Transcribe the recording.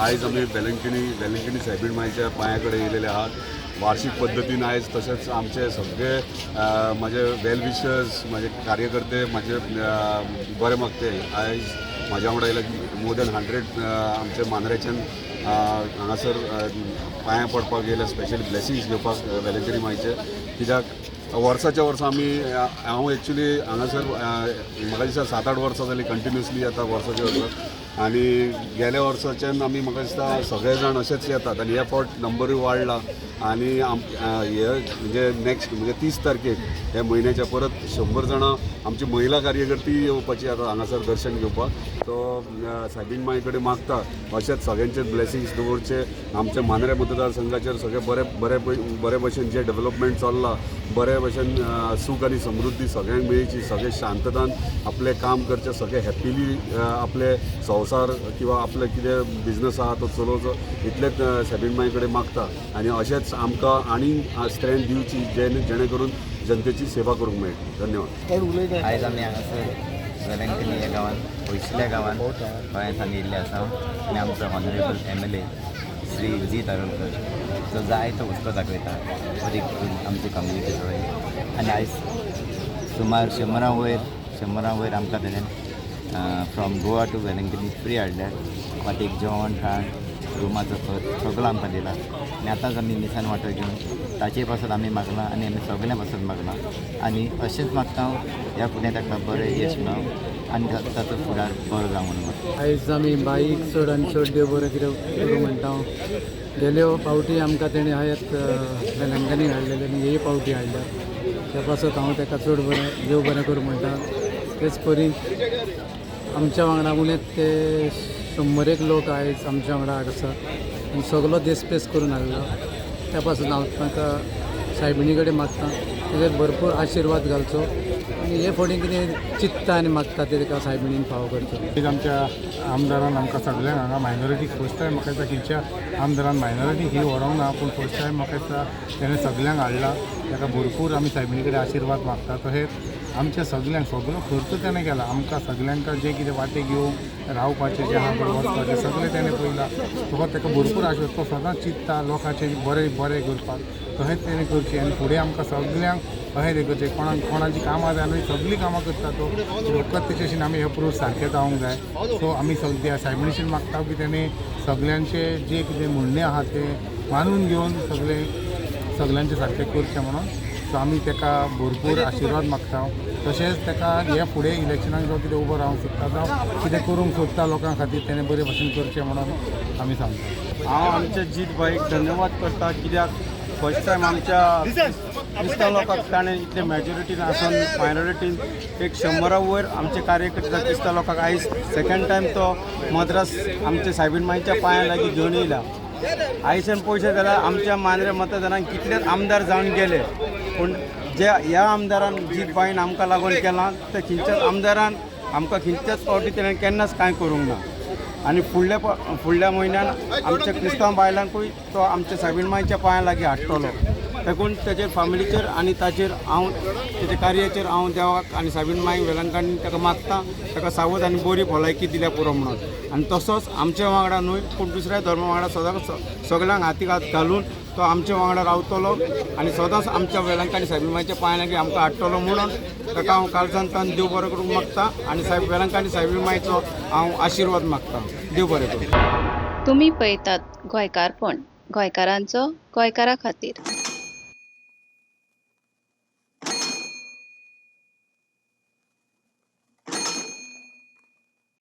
आयज आमी वेलंकणी सायबीण मांयच्या पांया कडेन येयलेले आहात। वार्षिक पद्दतीन आयज तशेंच आमचे सगळे म्हाजे वेल विशर्स, म्हाजे कार्यकर्ते, म्हाजे बरे मागते आयज म्हाज्या वांगडा येयले मोर दॅन 100 आमचे मांद्रेच्यान हांगासर पांया पडपाक येयले, स्पेशली ब्लेसिंग्स घेवपाक वेलंकणी मांयचे। कित्याक वर्साच्या वर्सा आमी हांव एक्चुली हांगासर म्हाका दिसता 7-8 वर्सां जालीं कंटिन्युअसली येता वर्साच्या वर्सा, आनी गेल्या वर्साच्यान आमी म्हाका दिसता सगळे जाण अशेच येतात आनी हे फावट नंबरूय वाडला आनी हे म्हणजे नेक्स्ट म्हणजे 30 तारखेक हे म्हयन्याच्या परत 100 जाणां आमची महिला कार्यकर्ती येवपाची आतां हांगासर दर्शन घेवपाक। तो सायबीण मांय कडेन मागता अशेंच सगळ्यांचे ब्लेसिंग्स दवरचे। आमच्या मांद्रे मतदारसंघाचेर सगळे बरे भशेन जे डेव्हलपमेंट चल्लां, बरे भशेन सूख आनी समृद्धी सगळ्यांक मेळची, सगळे शांततान आपलें काम करचे, सगळे हॅप्पिली आपले संवसार किंवा आपले कितें बिझनस आहा तो चलोवचो, इतलेंच सायबीण मांय कडेन मागता। आनी अशेंच आमकां आनीक स्ट्रेंथ दिवची जेणे करून जनतेची सेवा करूंक मेळटली। धन्यवाद। आयज आमी हांगासर वेलंकणी ह्या गांवांत पयसल्या गांवांत गोंयांतल्यान येयल्ले आसा आनी आमचो ऑनरेबल MLA श्री विजय तारळकर जो जायतो हुस्को दाखयता बरी करून आमची कम्युनिटी सगळी। आनी आयज सुमार 100 वयर आमकां तेणें from Goa to Velankanni free हाडल्यार, वाटेक जेवण खाण रुमाचो खर्च सगळो आमकां दिला। आनी आतांच आमी निसान वांटो घेवन ताचे पासत आमी मागला आनी आमी सगळ्यां पासत मागला आनी अशेंच मागता ह्या फुडें ताका बरें यश मेळों आनी ताचो फुडार बरो जावं म्हणून। आयज आमी बाईक चड आनी चड देव बरें कितें करूं म्हणटा। गेल्यो फावटी आमकां तेणें आयत वेलंकणी हाडलेले आनी हे फावटी हाडल्या, त्या पासत हांव ताका चड बरें देव बरें करूं म्हणटा। तेच परी आमच्या वांगडा उणें ते 100 लोक आयज आमच्या वांगडा आसा आनी सगळो देसपेस करून हाडलो। त्या पासून हांव ताका सायबिणी कडेन मागता तेजे भरपूर आशिर्वाद घालचो आनी हे फुडें कितें चिंतता आनी मागता ते ताका सायबिणीन फावो करचो। आमच्या आमदारान आमकां सगळ्यांक हांगा मायनॉरिटीक फर्स्ट टायम म्हाका दिसता खंयच्या आमदारान मायनॉरिटी ही व्हरोंक ना, पूण फर्स्ट टायम म्हाका दिसता तेणें सगळ्यांक हाडला। ताका भरपूर आमी सायबिणी कडेन आशिर्वाद मागता। तशेंच आमच्या सगळ्यांक सगळो खर्च तेणें केला। आमकां सगळ्यांक जे कितें वाटेक येवंक रावपाचें जे आहा वचपाचें सगळें तेणें पळयलां। फकत ताका भरपूर आशिर्वाद, तो सदांच चिंतता लोकांचें बरें करपाक, तशेंच तेणें करचें आनी फुडें आमकां सगळ्यांक अशें तें करचें। कोणाची कामां जाय आनी सगळीं कामां करता तो, फकत तेचे भशेन आमी हे प्रूफ सारकें जावंक जाय। सो आमी सगळ्या सायबिणीशीन मागता की तेणें सगळ्यांचे जे कितें म्हणणें आहा ते मानून घेवन सगळ्यांचें सारकें करचें म्हणून। सो आमी ताका भरपूर आशिर्वाद मागता। तशेंच ताका हे फुडें इलेक्शनाक जो कितें उबो रावंक सोदता जावं कितें करूंक सोदता लोकां खातीर तेणें बरे भशेन करचें म्हणून आमी सांगता। हांव आमच्या जीत भाईक धन्यवाद करता, कित्याक फर्स्ट टायम आमच्या क्रिस्तांव लोकांक ताणें इतले मॅजॉरिटीन आसून मायनॉरिटीन एक 100 वयर आमचे कार्यकर्ते क्रिस्तांव लोकांक आयज सेकंड टायम तो मद्रास आमच्या सायबीण मांयच्या पांया लागीं घेवन येयला। आयच्यान पयशे जाल्यार आमच्या मांद्रे मतदारांक कितलेच आमदार जावन गेले, पूण जे ह्या आमदारान जीत बाईन आमकां लागून केलां ते खंयच्याच आमदारान आमकां खंयच्याच फावटी तेणें केन्नाच कांय करूंक ना। आनी फुडल्या म्हयन्यान आमच्या क्रिस्तांव बायलांकूय तो आमच्या सायबीण मांयच्या पांया लागीं हाडटलो। देखून तेजे फॅमिलीचेर आनी ताचेर हांव तेजे कार्याचेर हांव देवाक आनी सायबीण मांय वेलंकणी ताका मागता ताका सावध आनी बरी भलायकी दिल्या पुरो म्हणून। आनी तसोच आमच्या वांगडा न्हय पूण दुसऱ्या धर्मा वांगडा सगळ्यांक हातीक हात घालून तो आमच्या वांगडा रावतलो आनी सदांच आमच्या वेलंकणी सायबीण मांयच्या पांया लागीं आमकां हाडटलो म्हणून ताका हांव काळजांतल्यान देव बरें करूंक मागता आनी वेलंकणी सायबीण मांयचो हांव आशिर्वाद मागता। देव बरें करूं। तुम्ही पळयतात गोंयकारपण, गोंयकारांचो गोंयकारा खातीर।